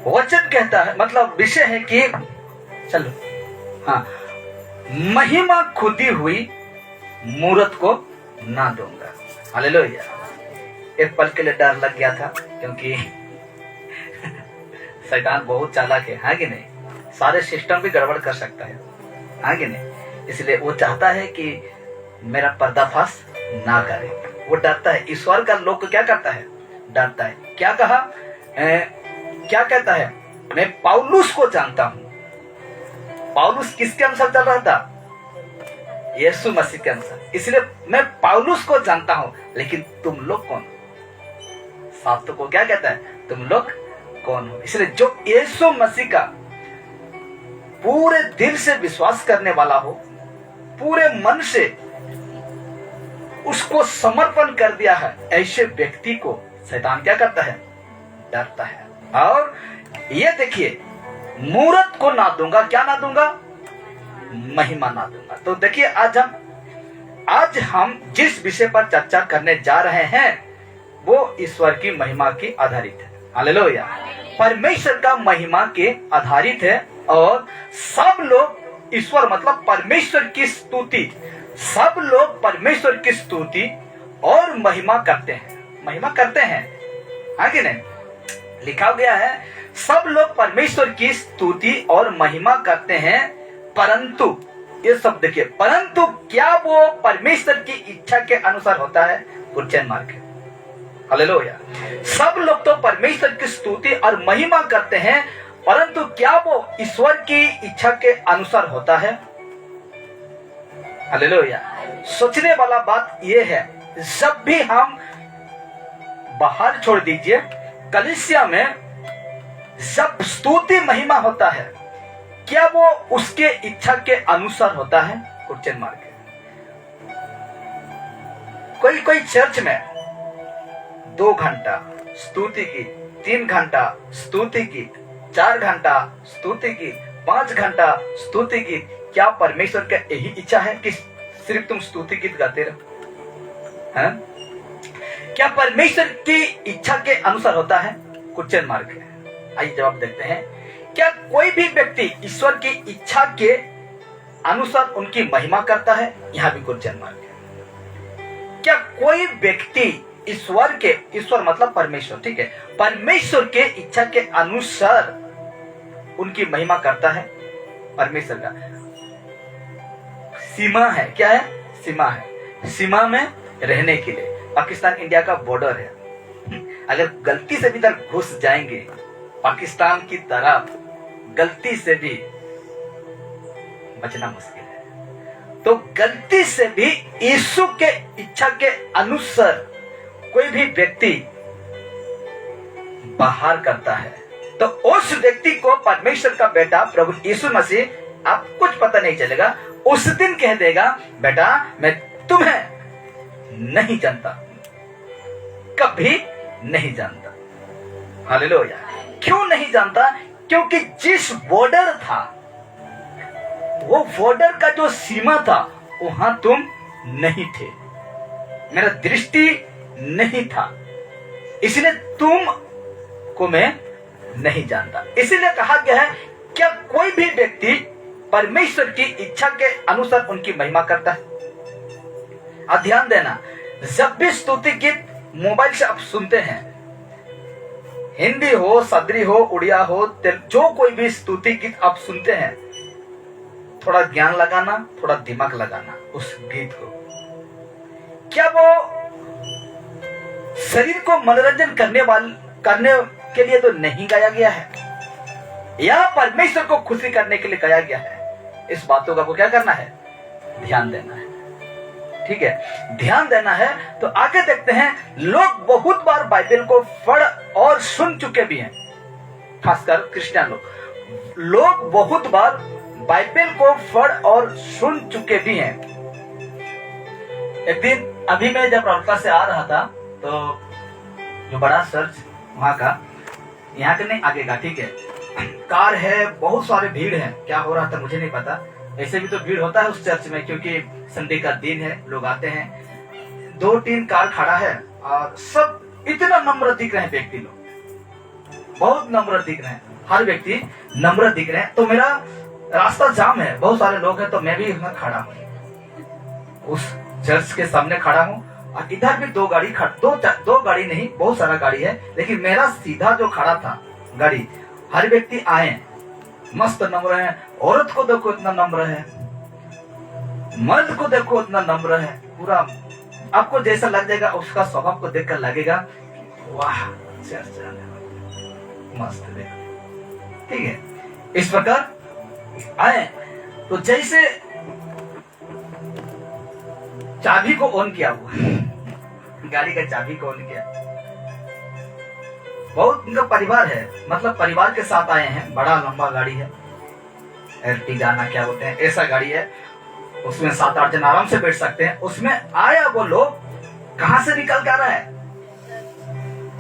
वचन कहता है, मतलब विषय है कि चलो हाँ, महिमा खुदी हुई मूरत को ना दूंगा। हालेलुया। एक पल के लिए डर लग गया था, क्योंकि शैतान बहुत चालाक है कि नहीं? सारे सिस्टम भी गड़बड़ कर सकता है कि नहीं? इसलिए वो चाहता है कि मेरा पर्दाफाश ना करे। वो डरता है। ईश्वर का लोग को क्या करता है? डरता है। क्या कहा? क्या कहता है? मैं पौलुस को जानता हूं। पौलुस किसके अनुसार चल रहा था? यीशु मसीह के अनुसार। इसलिए मैं पौलुस को जानता हूं, लेकिन तुम लोग कौन? शास्त्र को क्या कहता है? तुम लोग कौन हो? इसलिए जो यीशु मसीह का पूरे दिल से विश्वास करने वाला हो, पूरे मन से उसको समर्पण कर दिया है, ऐसे व्यक्ति को शैतान क्या करता है? डरता है। और ये देखिए, मूरत को ना दूंगा। क्या ना दूंगा? महिमा ना दूंगा। तो देखिए, आज हम जिस विषय पर चर्चा करने जा रहे हैं वो ईश्वर की महिमा की आधारित है। हालेलुया। परमेश्वर का महिमा के आधारित है। और सब लोग ईश्वर मतलब परमेश्वर की स्तुति, सब लोग परमेश्वर की स्तुति और महिमा करते हैं। महिमा करते हैं कि नहीं? लिखा गया है, सब लोग परमेश्वर की स्तुति और महिमा करते हैं, परंतु ये सब देखिए, परंतु क्या वो परमेश्वर की इच्छा के अनुसार होता है? क्वेश्चन मार्क है। हालेलुया। सब लोग तो परमेश्वर की स्तुति और महिमा करते हैं, परंतु क्या वो ईश्वर की इच्छा के अनुसार होता है? हालेलुया। सोचने वाला बात यह है, जब भी हम बाहर छोड़ दीजिए, कलीसिया में जब स्तुति महिमा होता है, क्या वो उसके इच्छा के अनुसार होता है? क्वेश्चन मार्क है। कोई चर्च में 2 घंटा स्तुति की, 3 घंटा स्तुति की, 4 घंटा स्तुति की, 5 घंटा स्तुति की। क्या परमेश्वर का यही इच्छा है कि सिर्फ तुम स्तुति गीत गाते रहो? क्या परमेश्वर की इच्छा के अनुसार होता है? क्वेश्चन मार्क है। आइए जवाब देखते हैं। क्या कोई भी व्यक्ति ईश्वर की इच्छा के अनुसार उनकी महिमा करता है? यहां भी क्वेश्चन मार्क है। क्या कोई व्यक्ति ईश्वर मतलब परमेश्वर, ठीक है, परमेश्वर के इच्छा के अनुसार उनकी महिमा करता है? परमेश्वर का सीमा है। क्या है? सीमा है। सीमा में रहने के लिए पाकिस्तान इंडिया का बॉर्डर है। अगर गलती से भी इधर घुस जाएंगे पाकिस्तान की तरफ, गलती से भी बचना मुश्किल है। तो गलती से भी यीशु के इच्छा के अनुसार कोई भी व्यक्ति बाहर करता है, तो उस व्यक्ति को परमेश्वर का बेटा प्रभु यीशु मसीह, आप कुछ पता नहीं चलेगा, उस दिन कह देगा, बेटा मैं तुम्हें नहीं जानता, कभी नहीं जानता। हालेलुया। क्यों नहीं जानता? क्योंकि जिस बॉर्डर था, वो बॉर्डर का जो सीमा था, वहां तुम नहीं थे, मेरा दृष्टि नहीं था, इसलिए तुम को मैं नहीं जानता। इसीलिए कहा गया है, क्या कोई भी व्यक्ति परमेश्वर की इच्छा के अनुसार उनकी महिमा करता है? अब ध्यान देना, जब भी स्तुति गीत मोबाइल से आप सुनते हैं, हिंदी हो, सदरी हो, उड़िया हो, जो कोई भी स्तुति गीत आप सुनते हैं, थोड़ा ज्ञान लगाना, थोड़ा दिमाग लगाना उस गीत को। क्या वो शरीर को मनोरंजन करने के लिए तो नहीं गाया गया है, या परमेश्वर को खुशी करने के लिए गाया गया है? इस बातों का आपको क्या करना है? ध्यान देना है। ठीक है, ध्यान देना है। तो आगे देखते हैं, लोग बहुत बार बाइबल को पढ़ और सुन चुके भी हैं, खासकर क्रिश्चियन लोग बहुत बार बाइबल को पढ़ और सुन चुके भी हैं। एक दिन अभी मैं जब रौलका से आ रहा था, तो जो बड़ा चर्च वहां का, यहाँ के नहीं आगे का, ठीक है, कार है, बहुत सारे भीड़ है। क्या हो रहा था मुझे नहीं पता, ऐसे भी तो भीड़ होता है उस चर्च में, क्योंकि संडे का दिन है, लोग आते हैं। 2-3 कार खड़ा है और सब इतना नम्र दिख रहे हैं, व्यक्ति लोग बहुत नम्र दिख रहे हैं। हर व्यक्ति नम्र दिख रहे हैं, तो मेरा रास्ता जाम है, बहुत सारे लोग हैं, तो मैं भी उसमें खड़ा हूँ, उस चर्च के सामने खड़ा हूँ। और इधर भी दो गाड़ी नहीं, बहुत सारा गाड़ी है, लेकिन मेरा सीधा जो खड़ा था गाड़ी, हर व्यक्ति आए, मस्त नम्र है। औरत को देखो इतना नम्र है, मर्द को देखो इतना नम्र है, पूरा आपको जैसा लग जाएगा, उसका स्वभाव को देखकर लगेगा वाह चर्च जाने वाला, मस्त देखो, ठीक है। इस प्रकार आए तो जैसे चाबी को ऑन किया हुआ, गाड़ी का चाबी को ऑन किया, बहुत उनका परिवार है, मतलब परिवार के साथ आए हैं, बड़ा लंबा गाड़ी है, एर्टिगा ना क्या बोलते हैं, ऐसा गाड़ी है, उसमें 7-8 जन आराम से बैठ सकते हैं। उसमें आया वो लोग कहां से निकल कर रहा है,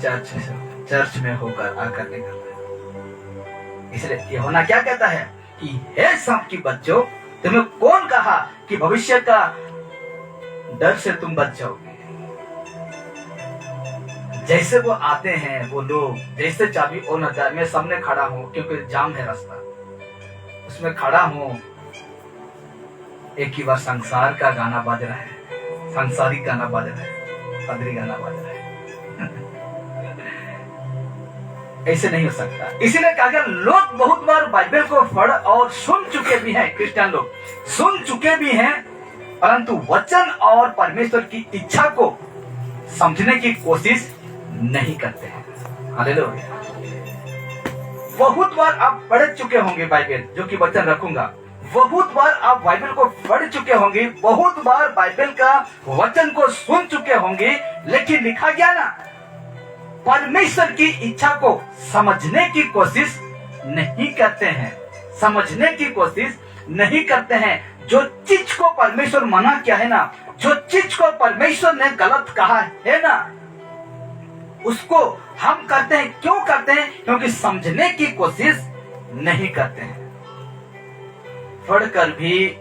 चर्च में होकर आकर निकल रहा है। इसलिए यूहन्ना क्या कहता है कि हे सांप की बच्चों, तुम्हें कौन कहा कि भविष्य का डर से तुम बच जाओगे। जैसे वो आते हैं वो लोग, जैसे चाबी ऑन होता है, मैं सामने खड़ा हूं क्योंकि जाम है रास्ता, उसमें खड़ा हूं, एक ही बार संसार का गाना बाज रहा है, सांसारिक गाना बाज रहा है, पदरी गाना बाज रहा है। ऐसे नहीं हो सकता। इसीलिए कहा लोग बहुत बार बाइबल को पढ़ और सुन चुके भी हैं, क्रिश्चियन लोग सुन चुके भी हैं, परंतु वचन और परमेश्वर की इच्छा को समझने की कोशिश नहीं करते हैं। हालेलुया। बहुत बार आप पढ़ चुके होंगे बाइबल, जो कि वचन रखूंगा, बहुत बार आप बाइबल को पढ़ चुके होंगे, बहुत बार बाइबल का वचन को सुन चुके होंगे, लेकिन लिखा गया ना, परमेश्वर की इच्छा को समझने की कोशिश नहीं करते हैं, समझने की कोशिश नहीं करते हैं। जो चीज को परमेश्वर मना किया है ना, जो चीज को परमेश्वर ने गलत कहा है ना, उसको हम करते हैं। क्यों करते हैं? क्योंकि समझने की कोशिश नहीं करते हैं। पढ़कर भी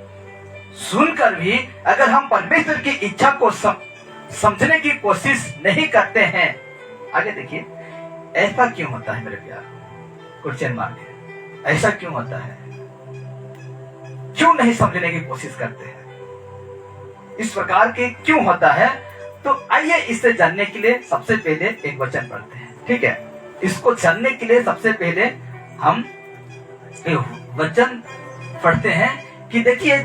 सुनकर भी अगर हम परमेश्वर की इच्छा को समझने की कोशिश नहीं करते हैं, आगे देखिए ऐसा क्यों होता है मेरे प्यार क्वेश्चन मार्क है, ऐसा क्यों होता है, क्यों नहीं समझने की कोशिश करते हैं, इस प्रकार के क्यों होता है? तो आइए इसे जानने के लिए सबसे पहले एक वचन पढ़ते हैं, ठीक है। इसको जानने के लिए सबसे पहले हम वचन पढ़ते हैं कि देखिए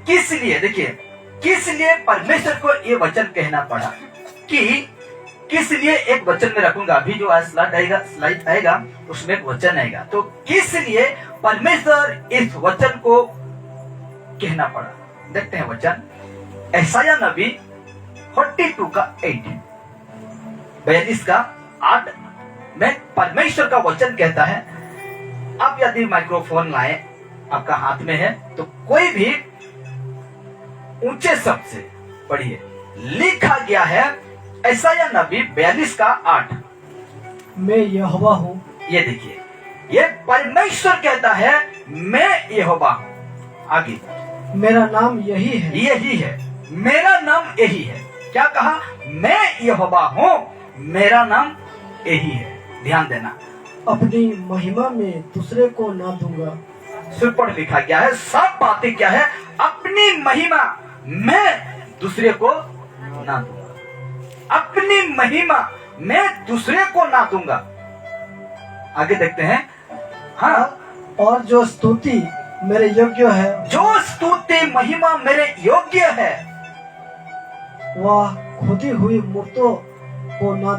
किस लिए परमेश्वर को ये वचन कहना पड़ा, कि किस लिए एक वचन में रखूंगा। अभी जो आज स्लाइड आएगा उसमें एक वचन आएगा, तो किस लिए परमेश्वर इस वचन को कहना पड़ा। देखते हैं वचन, यशायाह नबी 42 का 8, 42 का 8 में परमेश्वर का वचन कहता है। अब यदि माइक्रोफोन लाए आपका हाथ में है तो कोई भी ऊंचे शब्द से पढ़िए। लिखा गया है यशायाह नबी 42 का 8, मैं यहोवा हूँ। ये देखिए, ये परमेश्वर कहता है मैं यहोवा हूँ। आगे, मेरा नाम यही है। यही है, मेरा नाम यही है। क्या कहा? मैं यहोवा हूँ, मेरा नाम यही है। ध्यान देना, अपनी महिमा में दूसरे को ना दूंगा। सिर पर लिखा गया है, सब बातें क्या है? अपनी महिमा मैं दूसरे को ना दूंगा, अपनी महिमा मैं दूसरे को ना दूंगा। आगे देखते हैं। हाँ, और जो स्तुति मेरे योग्य है, जो स्तुति महिमा मेरे योग्य है, वह खुदी हुई मूर्तों को ना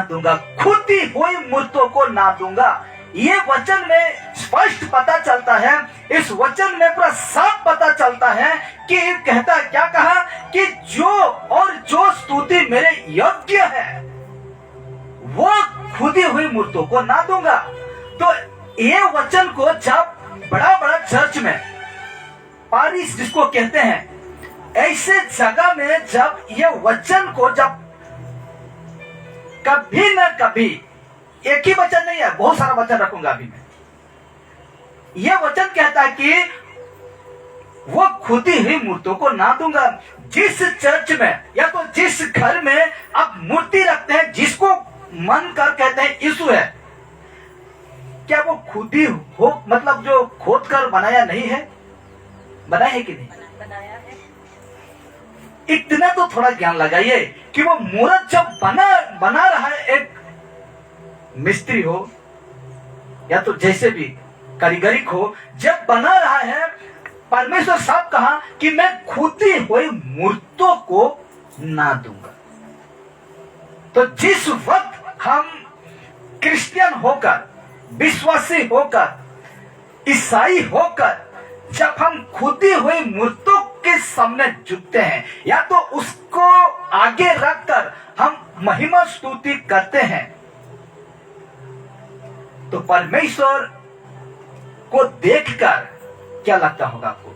दूंगा। खुदी हुई मूर्तों को ना दूंगा। ये वचन में स्पष्ट पता चलता है, इस वचन में पूरा साफ पता चलता है कि कहता क्या कहा कि जो स्तुति मेरे योग्य है वो खुदी हुई मूर्तों को ना दूंगा। तो ये वचन को जब बड़ा चर्च में, पारिश जिसको कहते हैं, ऐसे जगह में जब ये वचन को जब कभी न कभी, एक ही वचन नहीं है, बहुत सारा वचन रखूंगा अभी मैं, यह वचन कहता है कि वो खुदी हुई मूर्तों को ना दूंगा। जिस चर्च में या तो जिस घर में आप मूर्ति रखते हैं, जिसको यीशु है, क्या वो खुद ही हो, मतलब जो खोद कर बनाया नहीं है? बनाया है कि नहीं? बनाया है। इतना तो थोड़ा ज्ञान लगाइए कि वो मूर्त जब बना रहा है, एक मिस्त्री हो या तो जैसे भी कारीगरी हो, जब बना रहा है, परमेश्वर साहब कहा कि मैं खुद ही हुई मूर्तों को ना दूंगा। तो जिस वक्त हम क्रिश्चियन होकर, विश्वासी होकर, ईसाई होकर, जब हम खुद ही हुई मूर्तों के सामने झुकते हैं या तो उसको आगे रखकर हम महिमा स्तुति करते हैं, तो परमेश्वर को देखकर क्या लगता होगा आपको?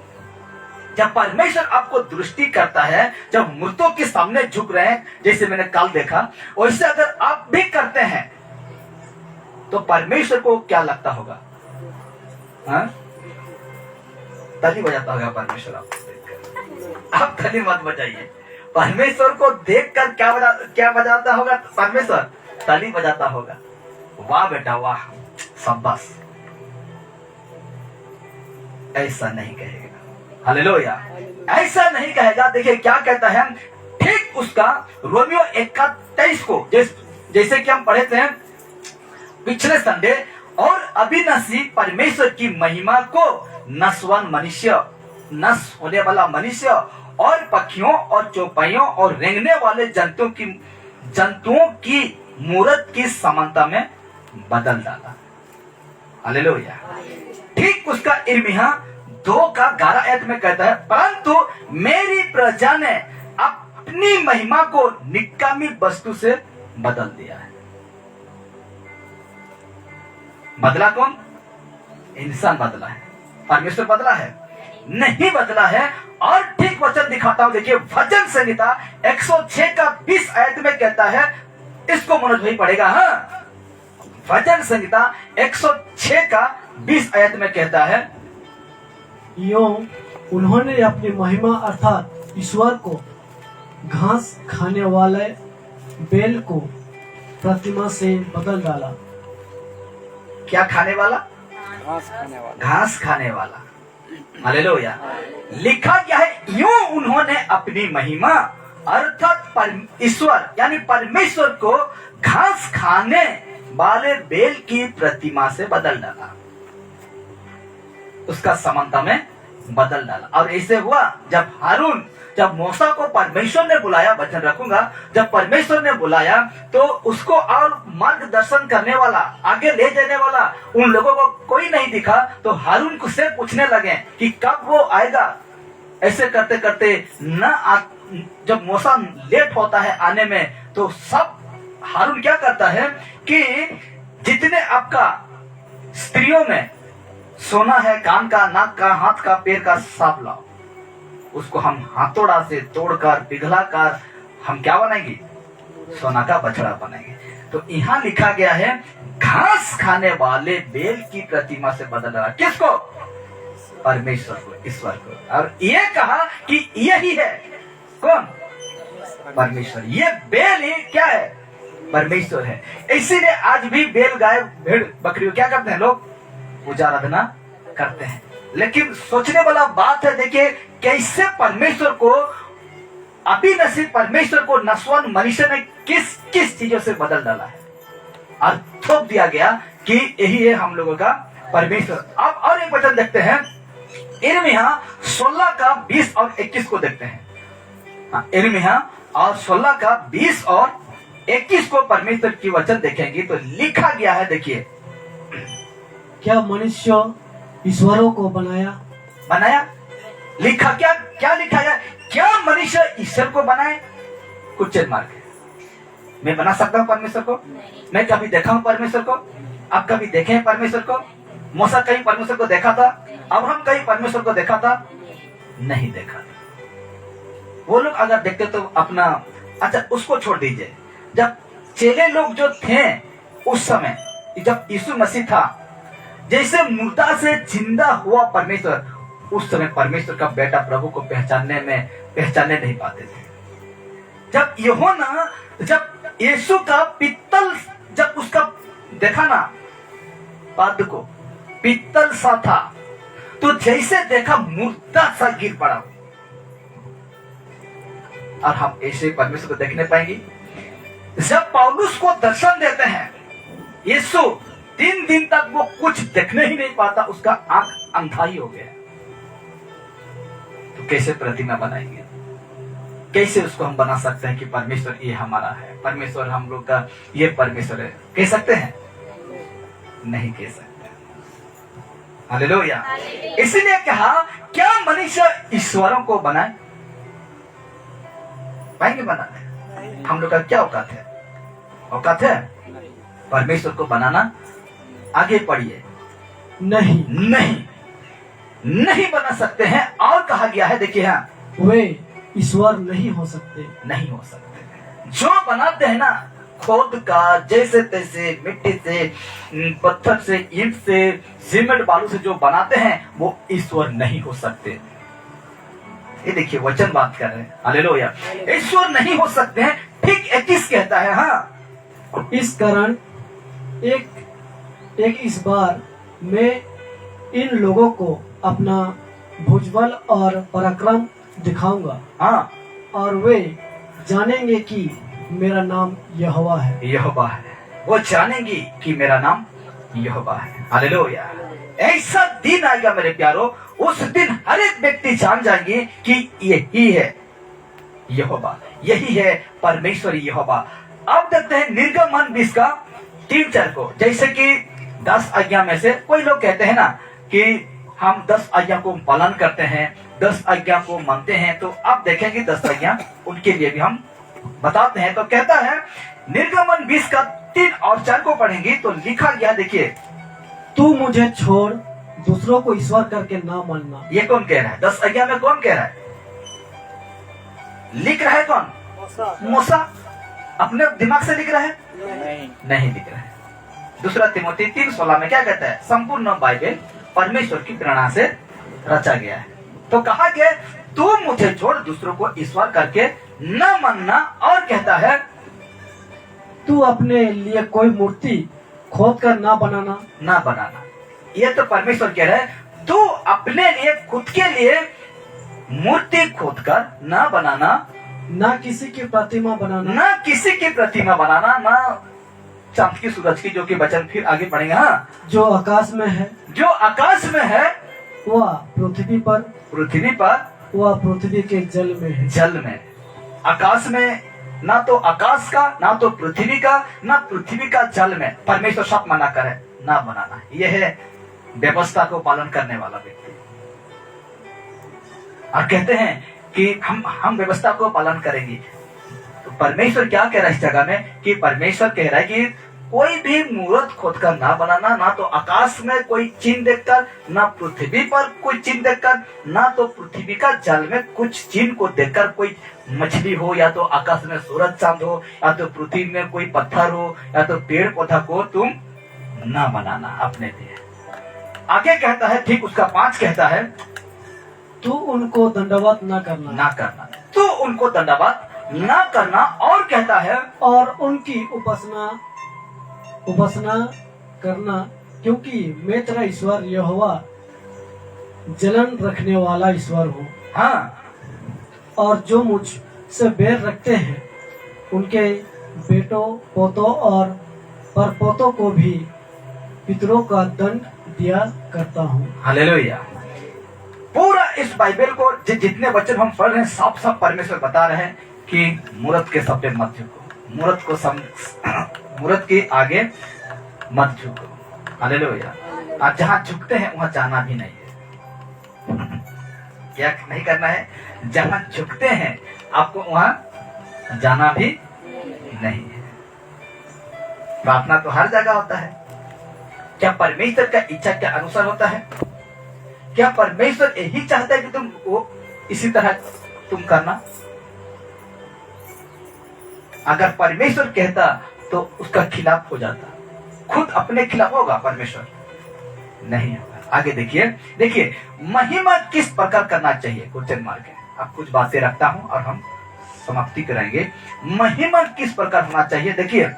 जब परमेश्वर आपको दृष्टि करता है, जब मूर्तों के सामने झुक रहे हैं, जैसे मैंने कल देखा, वैसे अगर आप भी करते हैं तो परमेश्वर को क्या लगता होगा? हाँ? ताली बजाता होगा परमेश्वर आपको देखकर। आप ताली मत बजाइए। परमेश्वर को देखकर क्या बजाता होगा? परमेश्वर ताली बजाता होगा। वाह बेटा वाह, शाबाश। ऐसा नहीं कहेगा, हालेलुया, ऐसा नहीं कहेगा। देखिए क्या कहता है, ठीक उसका रोमियो 1:23 को जैसे कि हम पढ़े थे पिछले संडे, और अविनाशी परमेश्वर की महिमा को नश्वर मनुष्य, नष्ट होने वाला मनुष्य और पक्षियों और चौपाइयों और रेंगने वाले जंतुओं की मूर्त की समानता में बदल डाला। हालेलुया। ठीक उसका इर्मिया 2:11 में कहता है, परंतु मेरी प्रजा ने अपनी महिमा को निकामी वस्तु से बदल दिया है। बदला कौन? इंसान बदला है, परमेश्वर बदला है? नहीं बदला है। और ठीक वचन दिखाता हूं, देखिए भजन संहिता 106:20 में कहता है, इसको मनोज भाई पढ़ेगा। हाँ, भजन संहिता 106:20 में कहता है, यों उन्होंने अपनी महिमा अर्थात ईश्वर को घास खाने वाले बेल को प्रतिमा से बदल डाला। क्या खाने वाला? घास खाने वाला। घास खाने वाला। हालेलुया। लिखा क्या है? यूं उन्होंने अपनी महिमा अर्थात ईश्वर यानी परमेश्वर को घास खाने वाले बेल की प्रतिमा से बदल डाला, उसका समानता में बदल डाला। और ऐसे हुआ जब मूसा को परमेश्वर ने बुलाया, वचन रखूंगा, जब परमेश्वर ने बुलाया तो उसको और मार्गदर्शन करने वाला, आगे ले जाने वाला उन लोगों को कोई नहीं दिखा। तो हारून को से पूछने लगे कि कब वो आएगा। ऐसे करते करते जब मूसा लेट होता है आने में, तो सब हारून क्या करता है कि जितने आपका स्त्रियों में सोना है, कान का, नाक का, हाथ का, पैर का, सांप लाओ, उसको हम हाथोड़ा से तोड़कर पिघलाकर हम क्या बनाएंगे? सोना का बछड़ा बनाएंगे। तो यहाँ लिखा गया है घास खाने वाले बेल की प्रतिमा से बदल रहा। किसको? परमेश्वर को, ईश्वर को। और ये कहा कि यही है कौन? परमेश्वर। ये बेल ही क्या है? परमेश्वर है। इसीलिए आज भी बेल, गाय, भेड़, बकरियों क्या करते हैं लोग? पूजा आराधना करते हैं। लेकिन सोचने वाला बात है, देखिए कैसे परमेश्वर को, अविनाशी परमेश्वर को नश्वर मनुष्य ने किस किस चीजों से बदल डाला है और थोप दिया गया कि यही है हम लोगों का परमेश्वर। अब और एक वचन देखते हैं, यिर्मयाह 16:20 और 21 को देखते हैं। यिर्मयाह और 16:20 और 21 को परमेश्वर की वचन देखेंगे तो लिखा गया है, देखिए क्या मनुष्य ईश्वरों को बनाया? लिखा क्या लिखा है? क्या मनुष्य ईश्वर को बनाए? क्वेश्चन मार्क है। मैं बना सकता हूँ परमेश्वर को? मैं कभी देखा हूँ परमेश्वर को? आप कभी देखे हैं परमेश्वर को? मूसा कहीं परमेश्वर को देखा था? अब्राहम कहीं परमेश्वर को देखा था? नहीं देखा। वो लोग अगर देखते तो अपना, अच्छा उसको छोड़ दीजिए, जब चेले लोग जो थे उस समय, जब यीशु मसीह था, जैसे मुर्दा से जिंदा हुआ परमेश्वर, उस समय परमेश्वर का बेटा प्रभु को पहचानने नहीं पाते थे। जब यूहन्ना, जब यीशु का पित्तल, जब उसका देखा ना पद को, पीतल सा था, तो जैसे देखा मुर्दा सा गिर पड़ा। और हम ऐसे परमेश्वर को देखने पाएंगे। जब पौलुस को दर्शन देते हैं यीशु, 3 दिन तक वो कुछ देखने ही नहीं पाता, उसका आंख अंधा ही हो गया। तो कैसे प्रतिमा बनाएंगे? कैसे उसको हम बना सकते हैं कि परमेश्वर ये हमारा है, परमेश्वर हम लोग का ये परमेश्वर है? कह सकते हैं? नहीं कह सकते। हालेलुया। इसलिए कहा क्या मनुष्य ईश्वरों को बनाए? पाएंगे बनाने? हम लोग का क्या औकात है? औकात है परमेश्वर को बनाना? आगे पढ़िए। नहीं, नहीं, नहीं बना सकते हैं। और कहा गया है, देखिए, हाँ, वे ईश्वर नहीं हो सकते। नहीं हो सकते। जो बनाते हैं ना खोद का, जैसे तैसे मिट्टी से, पत्थर से, ईंट से, सीमेंट बालू से जो बनाते हैं, वो ईश्वर नहीं हो सकते। ये देखिए वचन बात कर रहे हैं। हालेलुया। ईश्वर नहीं हो सकते हैं। ठीक 21 कहता है, हाँ, इस कारण एक इस बार मैं इन लोगों को अपना भुजबल और पराक्रम दिखाऊंगा, हाँ, और वे जानेंगे कि मेरा नाम यहोवा है। यहोवा है। वो जानेंगी कि मेरा नाम यहोवा है। हालेलुया। ऐसा दिन आएगा मेरे प्यारो, उस दिन हर एक व्यक्ति जान जाएंगे कि यही है यहोवा, यही है परमेश्वर यहोवा। अब देखते हैं निर्गमन 20 का 3-4 को। जैसे कि 10 आज्ञा में से कोई लोग कहते हैं ना कि हम 10 आज्ञा को पालन करते हैं, 10 आज्ञा को मानते हैं। तो अब देखेंगे 10 आज्ञा उनके लिए भी हम बताते हैं। तो कहता है निर्गमन 20 का 3 और 4 को पढ़ेंगे तो लिखा गया, देखिए, तू मुझे छोड़ दूसरों को ईश्वर करके ना मानना। ये कौन कह रहा है? 10 आज्ञा में कौन कह रहा है? लिख रहा है कौन? मूसा। अपने दिमाग से लिख रहा है? नहीं लिख रहा है। दूसरा तिमोथी 3:16 में क्या कहता है? संपूर्ण बाइबल परमेश्वर की प्रेरणा से रचा गया है। तो कहा गया तू मुझे छोड़ दूसरों को ईश्वर करके न मानना। और कहता है तू अपने लिए कोई मूर्ति खोद कर ना बनाना। ना बनाना। ये तो परमेश्वर कह रहा है तू अपने लिए, खुद के लिए मूर्ति खोद कर ना बनाना, ना किसी की प्रतिमा बनाना, ना किसी की प्रतिमा बनाना, ना चांद की सूरज की, जो कि वचन फिर आगे पढ़ेंगे। हाँ, जो आकाश में है, जो आकाश में है, वह पृथ्वी पर, पृथ्वी पर, वह पृथ्वी के जल में है। जल में। आकाश में ना तो आकाश का, ना तो पृथ्वी का, ना पृथ्वी का जल में परमेश्वर सब मना करे ना बनाना। यह है व्यवस्था को पालन करने वाला व्यक्ति। और कहते हैं कि हम व्यवस्था को पालन करेंगे। तो परमेश्वर क्या कह रहा है इस जगह में? कि परमेश्वर कह रहा है कि कोई भी मूर्त खोद कर ना बनाना, ना तो आकाश में कोई चिन्ह देखकर, ना पृथ्वी पर कोई चिन्ह देखकर, ना तो पृथ्वी का जल में कुछ चिन्ह को देखकर, कोई मछली हो, या तो आकाश में सूरज चांद हो, या तो पृथ्वी में कोई पत्थर हो, या तो पेड़ पौधा को तुम ना बनाना अपने लिए। आगे कहता है, ठीक उसका 5 कहता है, तू उनको दंडवत ना करना, ना करना, तू उनको दंडवत ना करना। और कहता है, और उनकी उपासना करना, क्योंकि मैं तेरा ईश्वर यहोवा जलन रखने वाला ईश्वर हूँ। हाँ, और जो मुझ से बैर रखते हैं उनके बेटों, पोतों और परपोतों को भी पितरों का दंड दिया करता हूँ। हालेलुया। पूरा इस बाइबल को जितने वचन हम पढ़ रहे हैं, साफ साफ परमेश्वर बता रहे हैं कि मूर्त के सामने मत झुको, मूर्त के आगे मत झुको। हालेलुया। आप जहाँ झुकते हैं वहां जाना भी नहीं है। क्या नहीं करना है? जहाँ झुकते हैं आपको वहां जाना भी नहीं है। प्रार्थना तो हर जगह होता है। क्या परमेश्वर का इच्छा के अनुसार होता है? क्या परमेश्वर यही चाहता है कि तुम वो इसी तरह तुम करना? अगर परमेश्वर कहता तो उसका खिलाफ हो जाता। खुद अपने खिलाफ होगा परमेश्वर? नहीं होगा। आगे देखिए महिमा किस प्रकार करना चाहिए? क्वेश्चन मार्क है। अब कुछ बातें रखता हूं और हम समाप्ति कराएंगे। महिमा किस प्रकार होना चाहिए? देखिए,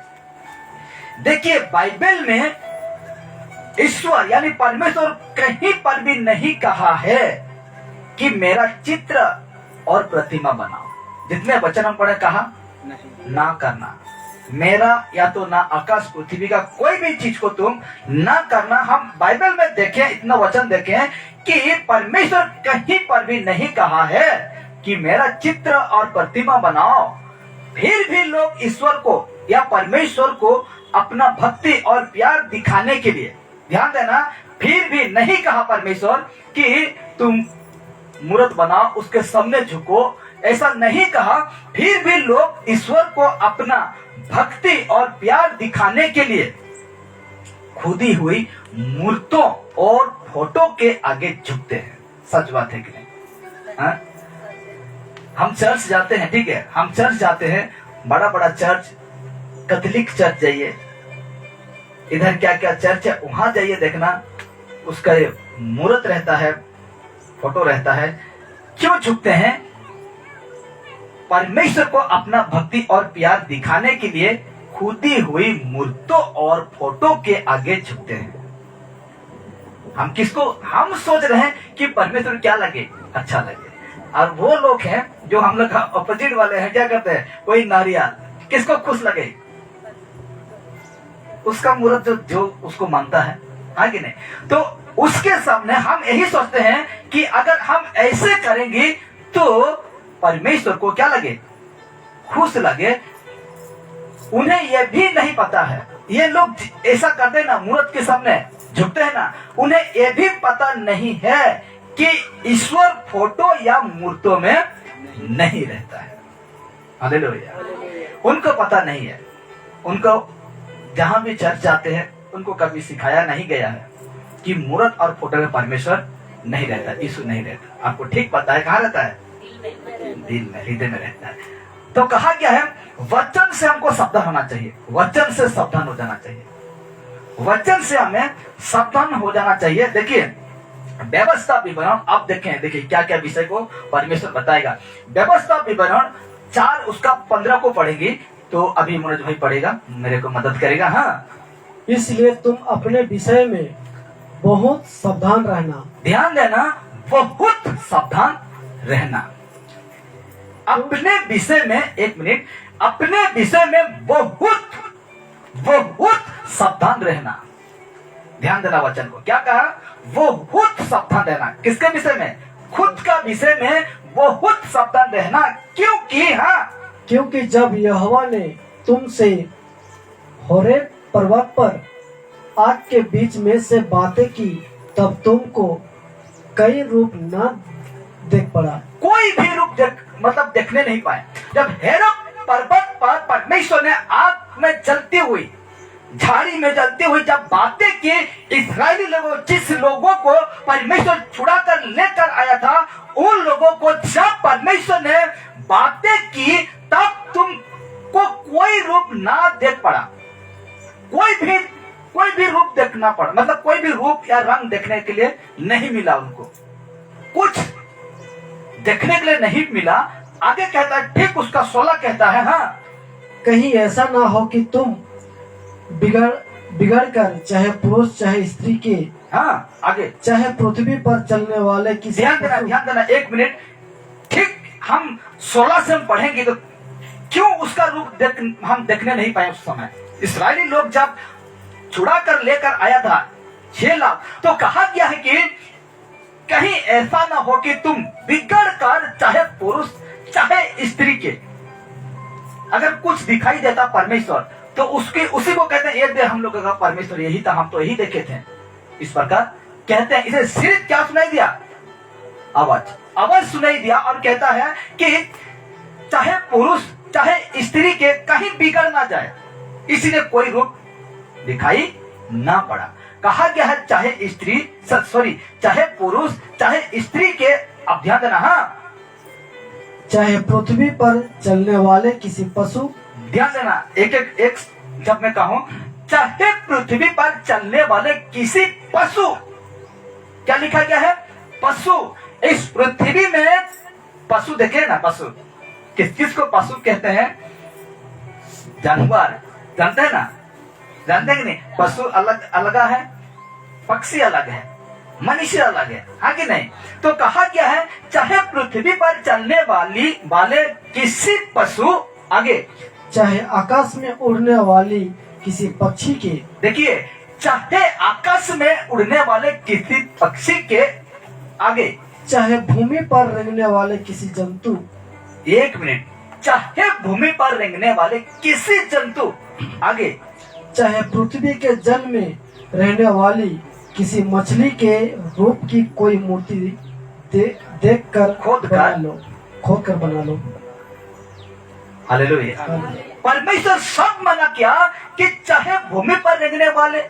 देखिए बाइबल में ईश्वर यानी परमेश्वर कहीं पर भी नहीं कहा है कि मेरा चित्र और प्रतिमा बनाओ। जितने वचन हम पढ़े कहा ना करना, मेरा या तो ना आकाश पृथ्वी का कोई भी चीज को तुम ना करना। हम बाइबल में देखें, इतना वचन देखें कि परमेश्वर कहीं पर भी नहीं कहा है कि मेरा चित्र और प्रतिमा बनाओ। फिर भी लोग ईश्वर को या परमेश्वर को अपना भक्ति और प्यार दिखाने के लिए, ध्यान देना, फिर भी नहीं कहा परमेश्वर कि तुम मूर्त बनाओ, उसके सामने झुको, ऐसा नहीं कहा। फिर भी लोग ईश्वर को अपना भक्ति और प्यार दिखाने के लिए खुदी हुई मूर्तों और फोटो के आगे झुकते हैं। सच बात है कि नहीं? हाँ? हम चर्च जाते हैं, ठीक है, हम चर्च जाते हैं, बड़ा बड़ा चर्च, कैथोलिक चर्च जाइए, इधर क्या क्या चर्च है वहां जाइए, देखना उसका मूर्त रहता है, फोटो रहता है। क्यों झुकते हैं? परमेश्वर को अपना भक्ति और प्यार दिखाने के लिए खुदी हुई मूर्तों और फोटो के आगे झुकते हैं। हम किसको, हम सोच रहे हैं कि परमेश्वर क्या लगे, अच्छा लगे। और वो लोग हैं जो हम लोग अपोजिट वाले हैं, क्या करते हैं, कोई नारियल किसको खुश लगे, उसका मूर्त जो उसको मानता है, हाँ कि नहीं? तो उसके सामने हम यही सोचते हैं कि अगर हम ऐसे करेंगे तो परमेश्वर को क्या लगे, खुश लगे। उन्हें यह भी नहीं पता है, ये लोग ऐसा करते ना, मूर्त के सामने झुकते हैं ना, उन्हें यह भी पता नहीं है कि ईश्वर फोटो या मूर्तों में नहीं रहता है। हालेलुया। उनको पता नहीं है, उनको जहां भी चर्च जाते हैं उनको कभी सिखाया नहीं गया है कि मूर्त और फोटो में परमेश्वर नहीं रहता, यीशु नहीं रहता। आपको ठीक पता है कहाँ रहता है, दिल में, हृदय में रहता है। तो कहा क्या है, वचन से हमको सावधान होना चाहिए, वचन से सावधान हो जाना चाहिए, वचन से हमें सावधान हो जाना चाहिए। देखिए व्यवस्था विवरण, आप देखें, देखिए क्या क्या विषय को परमेश्वर बताएगा। व्यवस्था विवरण 4 उसका 15 को पढ़ेंगे, तो अभी मनोज भाई पढ़ेगा, मेरे को मदद करेगा। हाँ, इसलिए तुम अपने विषय में बहुत सावधान रहना। ध्यान देना, बहुत सावधान रहना। अपने विषय में, एक मिनट, अपने विषय में बहुत बहुत सावधान रहना। ध्यान देना वचन को, क्या कहा, वो बहुत सावधान रहना। किसके विषय में, खुद का विषय में बहुत सावधान रहना। क्योंकि हाँ, क्योंकि जब यहोवा ने तुमसे होरेब पर्वत पर आग के बीच में से बातें की, तब तुमको कई रूप न देख पड़ा। कोई भी रूप मतलब देखने नहीं पाए। जब होरेब पर्वत पर परमेश्वर ने आग में जलती हुई, झाड़ी में जलती हुई जब बातें की, इस्राएली लोगों, जिस लोगों को परमेश्वर छुड़ा कर लेकर आया था, उन लोगों को जब परमेश्वर ने बातें की, तब तुमको कोई रूप ना देख पड़ा। कोई भी रूप देखना पड़ा, मतलब कोई भी रूप या रंग देखने के लिए नहीं मिला उनको, कुछ देखने के लिए नहीं मिला। आगे कहता है, ठीक उसका 16 कहता है, हाँ, कहीं ऐसा ना हो कि तुम बिगड़ कर, चाहे पुरुष चाहे स्त्री के, हाँ आगे, चाहे पृथ्वी पर चलने वाले किसी, ध्यान देना, एक मिनट, ठीक, हम 16 से हम पढ़ेंगे तो क्यों उसका रूप हम देखने नहीं पाए। उस समय इस्राएली लोग जब छुड़ा कर लेकर आया था 6 लाख, तो कहा गया है कि कहीं ऐसा ना हो कि तुम बिगड़ कर, चाहे पुरुष चाहे स्त्री के, अगर कुछ दिखाई देता परमेश्वर, तो उसी को कहते हैं, ये दे हम लोगों का परमेश्वर यही था, हम तो यही देखे थे। इस प्रकार कहते हैं। इसे सिर्फ क्या सुनाई दिया, आवाज सुनाई दिया, और कहता है कि चाहे पुरुष चाहे स्त्री के कहीं बिगड़ ना जाए, इसीलिए कोई रूप दिखाई ना पड़ा। कहा गया है चाहे पुरुष चाहे स्त्री के, अब ध्यान देना, हाँ, चाहे पृथ्वी पर चलने वाले किसी पशु, ध्यान देना, एक जब मैं कहूं चाहे पृथ्वी पर चलने वाले किसी पशु, क्या लिखा गया है, पशु। इस पृथ्वी में पशु, देखे ना, पशु किस को पशु कहते हैं, जानवर, जानते हैं ना, जानते हैं कि नहीं? पशु अलग अलग है, पक्षी अलग है, मनुष्य अलग है, हाँ कि नहीं? तो कहा क्या है, चाहे पृथ्वी पर चलने वाले किसी पशु, आगे चाहे आकाश में उड़ने वाली किसी पक्षी के, देखिए, चाहे आकाश में उड़ने वाले किसी पक्षी के, आगे चाहे भूमि पर रेंगने वाले किसी जंतु, एक मिनट, चाहे भूमि पर रेंगने वाले किसी जंतु, आगे चाहे पृथ्वी के जल में रहने वाली किसी मछली के रूप की कोई मूर्ति देख कर खोद कर बना लो। हालेलुया। परमेश्वर सब मना किया कि चाहे भूमि पर रेंगने वाले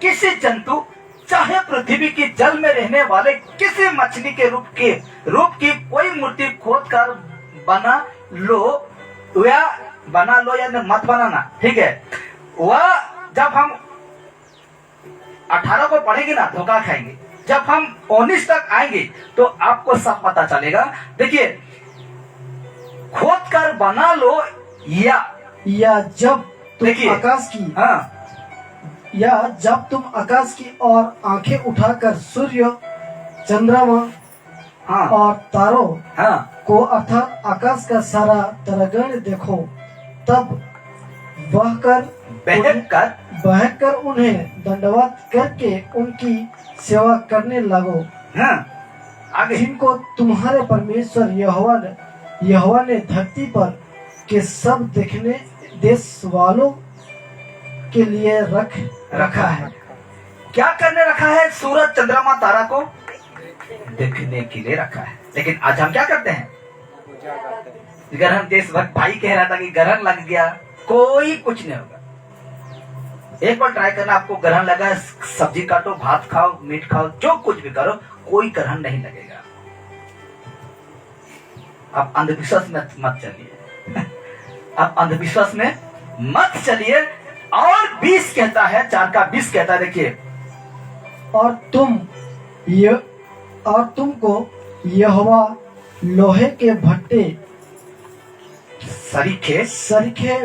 किसी जंतु, चाहे पृथ्वी की जल में रहने वाले किसी मछली के रूप की कोई मूर्ति खोद कर बना लो, या मत बनाना, ठीक है? वह जब हम 18 को पढ़ेंगे ना, धोखा खाएंगे। जब हम 19 तक आएंगे तो आपको सब पता चलेगा। देखिए, खोद कर बना लो, या जब तुम आकाश की, हाँ, या जब तुम आकाश की और आंखें उठाकर सूर्य, चंद्रमा, हाँ, और तारों, हाँ, को अर्थात आकाश का सारा तरगण देखो, तब बहकर उन्हें दंडवत करके उनकी सेवा करने लगो, हाँ, आगे जिनको तुम्हारे परमेश्वर यहोवा ने धरती पर के सब देखने देश वालों के लिए रखा है। क्या करने रखा है? सूरज, चंद्रमा, तारा को देखने के लिए रखा है। लेकिन आज हम क्या करते हैं? ग्रहण, देशभक्त भाई कह रहा था कि ग्रहण लग गया, कोई कुछ नहीं होगा। एक बार ट्राई करना, आपको ग्रहण लगा, सब्जी काटो, भात खाओ, मीट खाओ, जो कुछ भी करो, कोई ग्रहण नहीं लगेगा। आप अंधविश्वास में मत चलिए आप अंधविश्वास में मत चलिए। और 20 कहता है, 4 का 20 कहता है, देखिए, और तुमको यहोवा लोहे के भट्टे सरीखे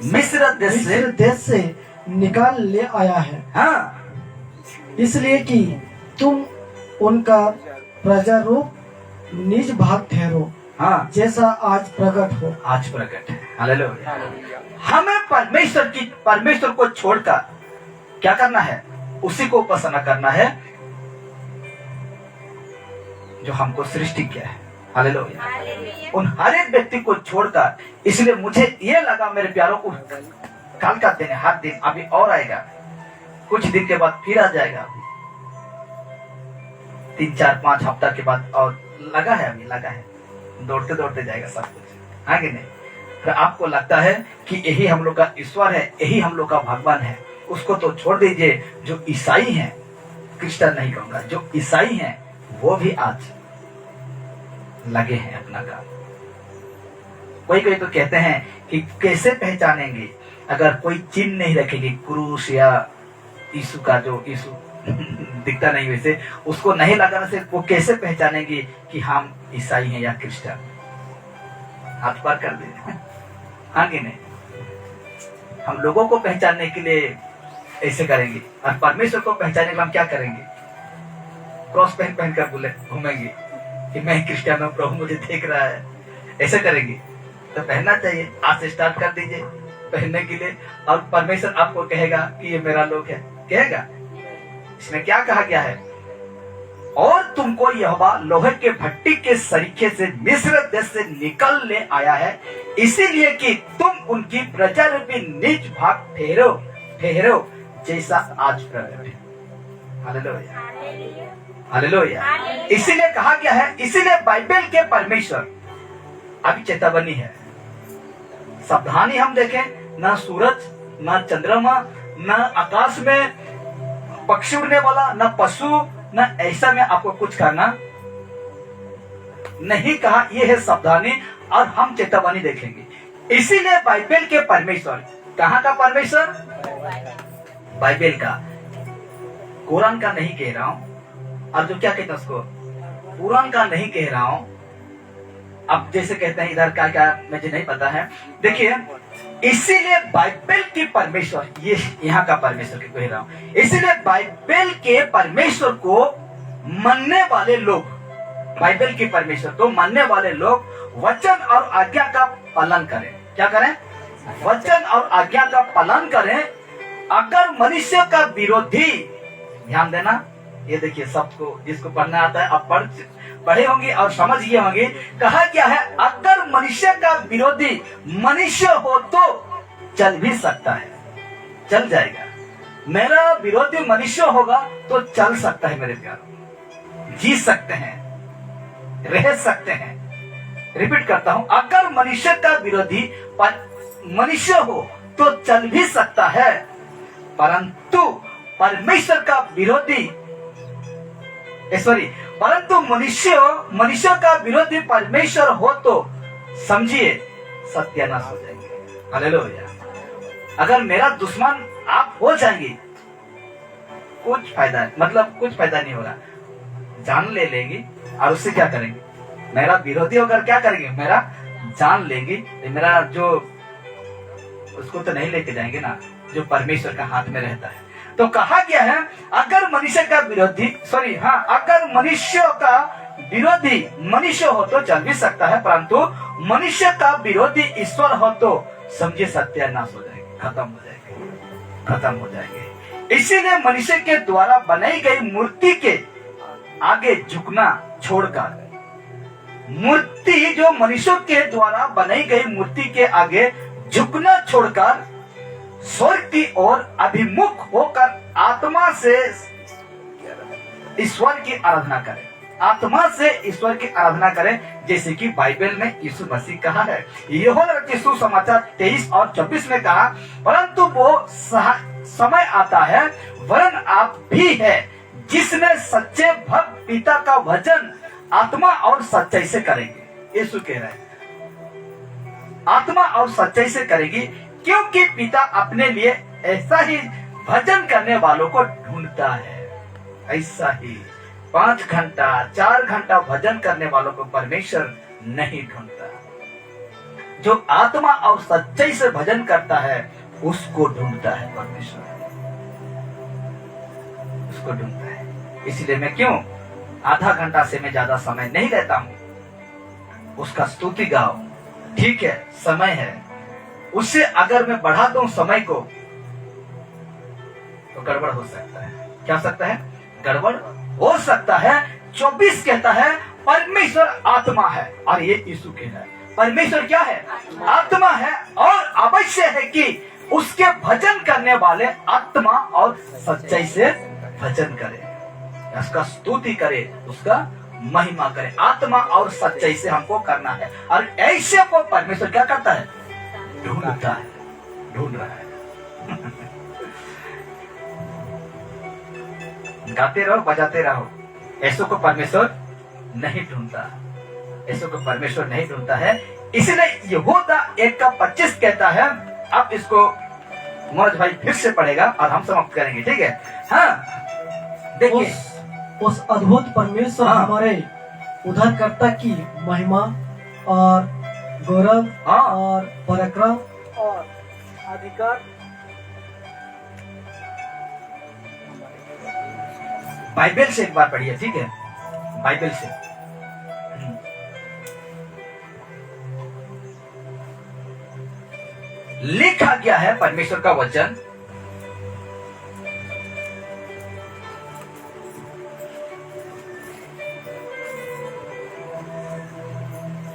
मिस्र देश से निकाल ले आया है, हाँ, इसलिए कि तुम उनका प्रजा रूप निज भाग ठहरो, हाँ, जैसा आज प्रकट है। हालेलुया। हमें परमेश्वर को छोड़कर क्या करना है? उसी को उपासना करना है जो हमको सृष्टि किया है। हालेलुया। उन हर एक व्यक्ति को छोड़कर, इसलिए मुझे ये लगा मेरे प्यारों को, कल का दिन, हर दिन अभी और आएगा, कुछ दिन के बाद फिर आ जाएगा, 3, 4, 5 हफ्ता के बाद और लगा है, दौड़ते दौड़ते जाएगा सब कुछ, आगे नहीं। फिर आपको लगता है कि यही हम लोग का ईश्वर है, यही हम लोग का भगवान है, उसको तो छोड़ दीजिए। जो ईसाई हैं, क्रिश्चियन नहीं कहूंगा, जो ईसाई हैं वो भी आज लगे हैं अपना काम। कोई तो कहते हैं कि कैसे पहचानेंगे अगर कोई चिन्ह नहीं रखेंगे, क्रूस या यीशु का, जो यीशु दिखता नहीं वैसे, उसको नहीं लगाने से वो कैसे पहचानेंगे कि हम ईसाई हैं या क्रिश्चियन? हाथ पार कर दे, आगे नहीं। हम लोगों को पहचानने के लिए ऐसे करेंगे, और परमेश्वर को पहचानने के लिए हम क्या करेंगे? क्रॉस पहन कर बोले घूमेंगे कि मैं क्रिश्चियन हूँ, प्रभु मुझे देख रहा है, ऐसे करेंगे। तो पहनना चाहिए, आज से स्टार्ट कर दीजिए पहनने के लिए, और परमेश्वर आपको कहेगा कि ये मेरा लोग है, कहेगा। इसमें क्या कहा गया है? और तुमको यहोवा लोहे के भट्टी के सरीखे से मिस्र देश से निकल ले आया है, इसीलिए कि तुम उनकी प्रजा रूपी निज भाग ठहरो जैसा आज प्रकट है। Hallelujah, hallelujah. इसीलिए कहा गया है, इसीलिए बाइबल के परमेश्वर अभी चेतावनी है, सावधानी। हम देखें, ना सूरज, ना चंद्रमा, ना आकाश में पक्षी उड़ने वाला, ना पशु, ना ऐसा में आपको कुछ करना नहीं कहा। यह है सावधानी, और हम चेतावनी देखेंगे। इसीलिए बाइबल के परमेश्वर, कहाँ का परमेश्वर? बाइबल का, कुरान का नहीं कह रहा हूं, और जो क्या कहते हैं उसको, कुरान का नहीं कह रहा हूं, अब जैसे कहते हैं इधर क्या मुझे नहीं पता है। देखिए, इसीलिए बाइबल की परमेश्वर, ये यहाँ का परमेश्वर की कह रहा हूं, इसीलिए बाइबल के परमेश्वर को मानने वाले लोग, बाइबल की परमेश्वर को मानने वाले लोग वचन और आज्ञा का पालन करें। क्या करें? वचन और आज्ञा का पालन करें। अगर मनुष्य का विरोधी, ध्यान देना, ये देखिए सबको जिसको पढ़ना आता है आप पढ़े होंगे और समझ गए होंगे। कहा क्या है? अगर मनुष्य का विरोधी मनुष्य हो तो चल भी सकता है, चल जाएगा। मेरा विरोधी मनुष्य होगा तो चल सकता है मेरे प्यारों, जी सकते हैं, रह सकते हैं। रिपीट करता हूं, अगर मनुष्य का विरोधी मनुष्य हो तो चल भी सकता है, परंतु परमेश्वर का विरोधी, परंतु मनुष्य का विरोधी परमेश्वर हो तो समझिए सत्यानाश हो जाएंगे। हालेलुया। अगर मेरा दुश्मन आप हो जाएंगे, कुछ फायदा, मतलब कुछ फायदा नहीं होगा। जान ले लेंगे और उससे क्या करेंगे? मेरा विरोधी होकर क्या करेंगे? मेरा जान लेंगे, मेरा जो उसको तो नहीं लेके जाएंगे ना, जो परमेश्वर का हाथ में रहता है। तो कहा गया है अगर मनुष्य का विरोधी, अगर मनुष्य का विरोधी मनुष्य हो तो चल भी सकता है, परंतु मनुष्य का विरोधी ईश्वर हो तो समझे सत्यानाश हो जाएंगे, खत्म हो जाएंगे। इसीलिए मनुष्य के द्वारा बनाई गई मूर्ति के आगे झुकना छोड़कर, मूर्ति जो मनुष्य के द्वारा बनाई गई मूर्ति के आगे झुकना छोड़कर स्वर्ग की ओर अभिमुख होकर आत्मा से ईश्वर की आराधना करें, आत्मा से ईश्वर की आराधना करें, जैसे कि बाइबल में यीशु मसीह कहा है। यूहन्ना रचित सुसमाचार 23 और 24 में कहा, परंतु वो समय आता है, वरन आप भी है, जिसमें सच्चे भक्त पिता का भजन आत्मा और सच्चाई से करेंगे। यीशु कह रहे हैं आत्मा और सच्चाई से करेगी, क्योंकि पिता अपने लिए ऐसा ही भजन करने वालों को ढूंढता है। ऐसा ही 5 घंटा 4 घंटा भजन करने वालों को परमेश्वर नहीं ढूंढता। जो आत्मा और सच्चाई से भजन करता है उसको ढूंढता है परमेश्वर, उसको ढूंढता है। इसलिए मैं क्यों आधा घंटा से मैं ज्यादा समय नहीं लेता हूं, उसका स्तुति गाओ। ठीक है, समय है, उससे अगर मैं बढ़ा दूं समय को तो गड़बड़ हो सकता है। क्या हो सकता है? गड़बड़ हो सकता है। 24 कहता है परमेश्वर आत्मा है, और ये यीशु कह रहा है परमेश्वर क्या है? आत्मा है, और अवश्य है कि उसके भजन करने वाले आत्मा और सच्चाई से भजन करें, उसका स्तुति करे, उसका महिमा करे। आत्मा और सच्चाई से हमको करना है, और ऐसे को परमेश्वर क्या करता है? ढूंढता है, ढूंढ रहा है। गाते रहो, बजाते रहो, ऐसो को परमेश्वर नहीं ढूंढता, ऐसो को परमेश्वर नहीं ढूंढता है। इसलिए यहूदा 1:25 कहता है। अब इसको मनोज भाई फिर से पढ़ेगा और हम समाप्त करेंगे, ठीक है? हाँ, देखिए उस अद्भुत परमेश्वर हमारे उद्धारकर्ता की महिमा और गौरव और पराक्रम और अधिकार बाइबल से एक बार पढ़िए, ठीक है? बाइबल से लिखा गया है परमेश्वर का वचन,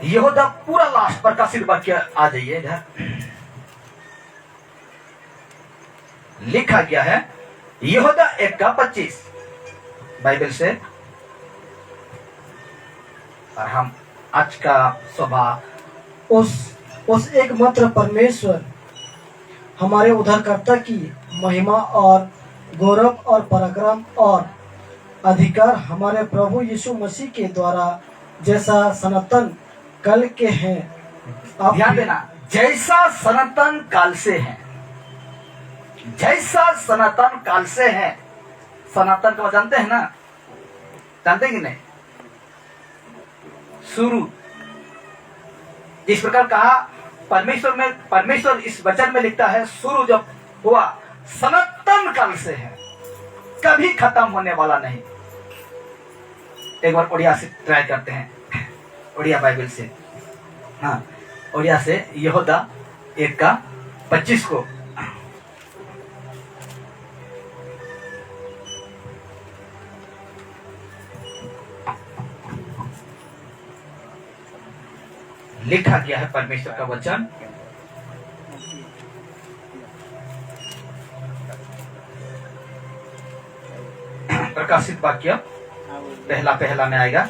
यहूदा पूरा लास्ट पर का सिर वाक्य आ जाइए इधर। लिखा गया है यहूदा 1:25 बाइबल से, और हम आज का सुबह उस एकमात्र परमेश्वर हमारे उद्धारकर्ता की महिमा और गौरव और पराक्रम और अधिकार हमारे प्रभु यीशु मसीह के द्वारा जैसा सनातन काल के हैं। आप ध्यान देना, जैसा सनातन काल से है, जैसा सनातन काल से है। सनातन को जानते हैं ना? जानते कि नहीं? शुरू, जिस प्रकार कहा परमेश्वर इस वचन में लिखता है, शुरू जब हुआ सनातन काल से है, कभी खत्म होने वाला नहीं। एक बार उड़िया से ट्राई करते हैं, उड़िया बाइबल से। हाँ, उड़िया से यहूदा 1:25 को। लिखा गया है परमेश्वर का वचन, प्रकाशित वाक्य पहला में आएगा।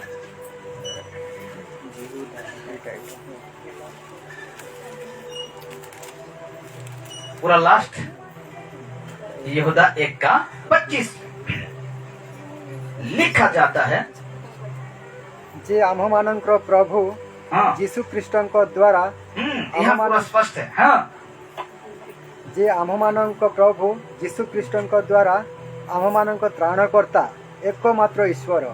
पूरा लास्ट यहूदा 1:25 लिखा जाता है, जे आम्भमानंकर प्रभु हाँ, यीशु ख्रीष्टଙ୍କ द्वारा यहाँ पूरा स्पष्ट है। हाँ, जे आम्भमानंकर प्रभु यीशु ख्रीष्टଙ୍କ द्वारा आम्भमानंकर त्राणकर्ता एकमात्र ईश्वर,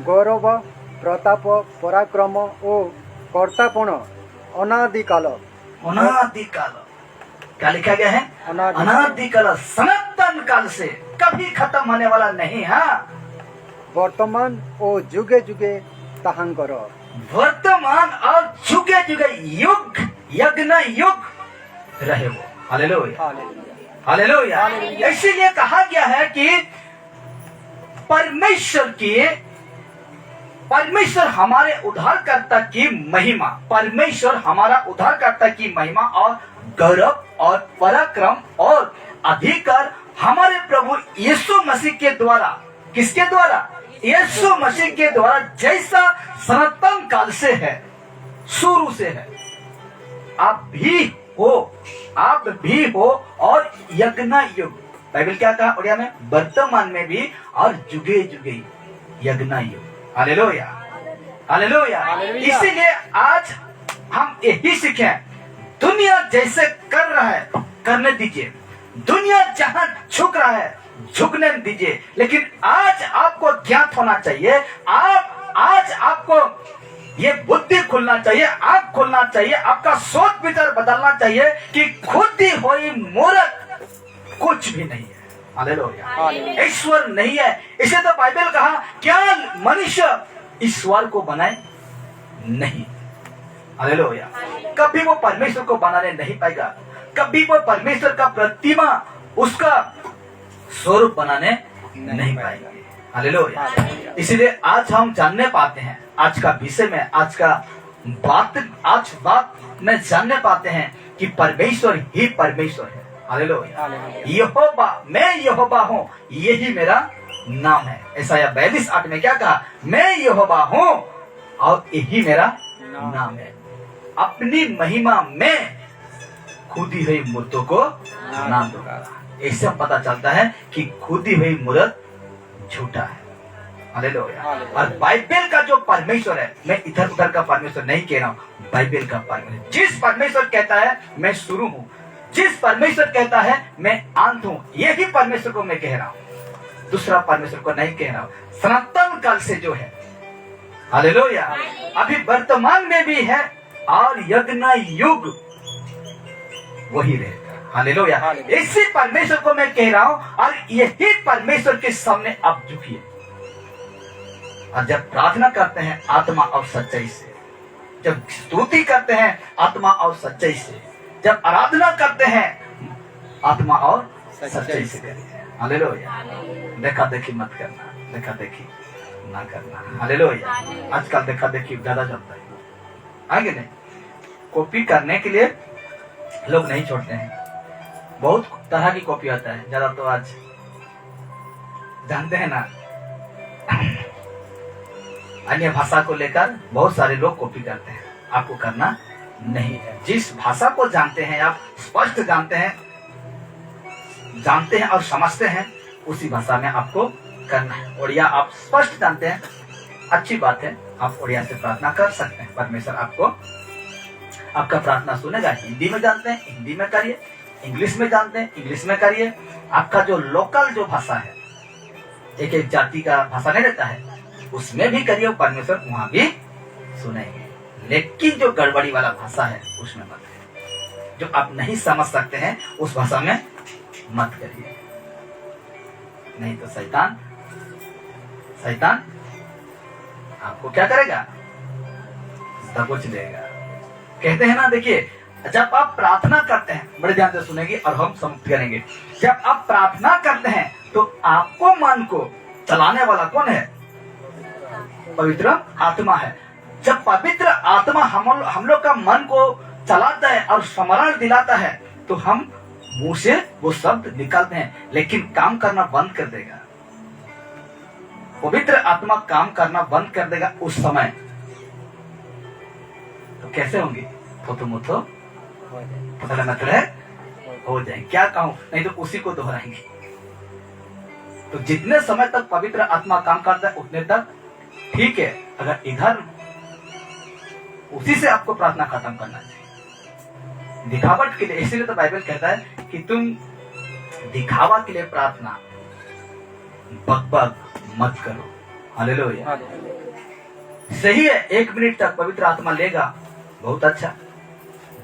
गौरव प्रताप पराक्रम ओ कर्तापण अनादिकाल। अनादिकाल क्या लिखा गया है? अनादिकाल, सनातन काल से कभी खत्म होने वाला नहीं। हाँ, वर्तमान ओ जुगे जुगे ताहांकर। वर्तमान और जुगे जुगे युग यज्ञ युग रहे वो। Hallelujah, hallelujah. इसीलिए कहा गया है कि परमेश्वर हमारे उद्धारकर्ता की महिमा, परमेश्वर हमारा उद्धारकर्ता की महिमा और गौरव और पराक्रम और अधिकार हमारे प्रभु यीशु मसीह के द्वारा, किसके द्वारा? यीशु मसीह के द्वारा, जैसा सनातन काल से है, शुरू से है, आप भी हो और यज्ञ युग। बाइबल क्या कहा उड़िया में? वर्तमान में भी और जुगे जुगे यज्ञ युग। Hallelujah, hallelujah. इसीलिए आज हम यही सीखे, दुनिया जैसे कर रहा है करने दीजिए, दुनिया जहां झुक रहा है झुकने दीजिए, लेकिन आज आपको ज्ञात होना चाहिए, आज आपको ये बुद्धि खुलना चाहिए, आंख खुलना चाहिए, आपका सोच विचार बदलना चाहिए कि खुद ही हुई मूर्ख कुछ भी नहीं है। हालेलुया, ईश्वर नहीं है। इसे तो बाइबल कहा, क्या मनुष्य ईश्वर को बनाए? नहीं। हालेलुया, कभी वो परमेश्वर को बनाने नहीं पाएगा, कभी वो परमेश्वर का प्रतिमा, उसका स्वरूप बनाने नहीं पाएगा। हालेलुया। इसलिए आज हम जानने पाते हैं, आज का विषय में, आज बात में जानने पाते हैं कि परमेश्वर ही परमेश्वर है। हालेलुया। यहोवा, मैं यहोवा हूँ, यही मेरा नाम है। यशायाह 42:8 में क्या कहा? मैं यहोवा हूँ और यही मेरा नाम है। अपनी महिमा में खुदी हुई मूर्तों को नाम दूंगा। इससे पता चलता है कि खुदी हुई मूर्त झूठा है। हालेलुया। और बाइबल का जो परमेश्वर है, मैं इधर उधर का परमेश्वर नहीं कह रहा हूँ, बाइबल का परमेश्वर, जिस परमेश्वर कहता है मैं शुरू हूँ, जिस परमेश्वर कहता है मैं अंत हूँ, यही परमेश्वर को मैं कह रहा हूँ, दूसरा परमेश्वर को नहीं कह रहा हूँ। सनातन काल से जो है, हालेलुया, अभी वर्तमान में भी है और यज्ञ युग वही रहेगा। हालेलुया। इसी परमेश्वर को मैं कह रहा हूँ और यही परमेश्वर के सामने आप झुकिए। और जब प्रार्थना करते हैं आत्मा और सच्चाई से, जब स्तुति करते हैं आत्मा और सच्चाई से, जब आराधना करते हैं आत्मा और सच्चाई से करिए। हालेलुया। देखा देखी मत करना, देखा देखी ना करना। हालेलुया। आजकल देखा देखी ज्यादा चलता है, आगे नहीं। कॉपी करने के लिए लोग नहीं छोड़ते हैं, बहुत तरह की कॉपी आता है। ज्यादा तो आज जानते हैं ना, अन्य भाषा को लेकर बहुत सारे लोग कॉपी करते हैं। आपको करना नहीं है। जिस भाषा को जानते हैं, आप स्पष्ट जानते हैं और समझते हैं, उसी भाषा में आपको करना है। उड़िया आप स्पष्ट जानते हैं, अच्छी बात है, आप उड़िया से प्रार्थना कर सकते हैं। परमेश्वर आपको आपका प्रार्थना सुनेगा। हिंदी में जानते हैं, हिंदी में करिए। इंग्लिश में जानते हैं, इंग्लिश में करिए। आपका जो लोकल जो भाषा है, एक एक जाति का भाषा नहीं रहता है, उसमें भी करिए, परमेश्वर वहां भी सुनेंगे। लेकिन जो गड़बड़ी वाला भाषा है उसमें मत करिए, जो आप नहीं समझ सकते हैं उस भाषा में मत करिए, नहीं तो शैतान आपको क्या करेगा, दबोच लेगा। कहते हैं ना, देखिए जब आप प्रार्थना करते हैं, बड़े ध्यान से सुनेंगे और हम समाप्त करेंगे। जब आप प्रार्थना करते हैं तो आपको मन को चलाने वाला कौन है? पवित्र आत्मा है। जब पवित्र आत्मा हम लोग का मन को चलाता है और स्मरण दिलाता है तो हम मुंह से वो शब्द निकालते हैं, लेकिन काम करना बंद कर देगा। पवित्र आत्मा काम करना बंद कर देगा उस समय, तो कैसे होंगे? थोतो मोथो मतलब हो जाए, क्या कहूं, नहीं तो उसी को दोहराएंगे। तो जितने समय तक पवित्र आत्मा काम करता है उतने तक ठीक है। अगर इधर उसी से आपको प्रार्थना खत्म करना चाहिए, दिखावट के लिए। इसीलिए तो बाइबल कहता है कि तुम दिखावा के लिए प्रार्थना बकबक मत करो। हालेलुया। सही है, 1 मिनट तक पवित्र आत्मा लेगा, बहुत अच्छा।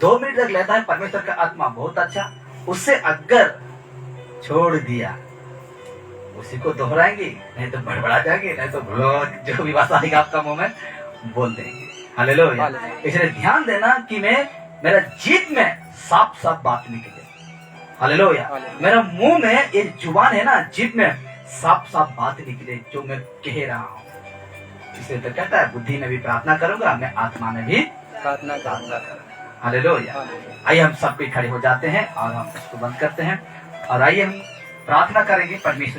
2 मिनट तक लेता है परमेश्वर का आत्मा, बहुत अच्छा। उससे अगर छोड़ दिया उसी को दोहराएंगे, नहीं तो बड़बड़ा जाएंगे, नहीं तो जो भी भाषा आएगा आपका मुंह में बोल देंगे। हालेलुया। इसलिए ध्यान देना कि मेरा जीत में साफ साफ बात निकले। हालेलुया। मेरा मुंह में ये जुबान है ना, जीत में साफ साफ बात निकले जो मैं कह रहा हूँ। इसलिए तो कहता है बुद्धि में भी प्रार्थना करूंगा, मैं आत्मा में भी प्रार्थना करूंगा। हालेलुया। आइए हम सब कोई खड़े हो जाते हैं और हम इसको बंद करते हैं और आइए हम प्रार्थना करेंगे परमेश्वर।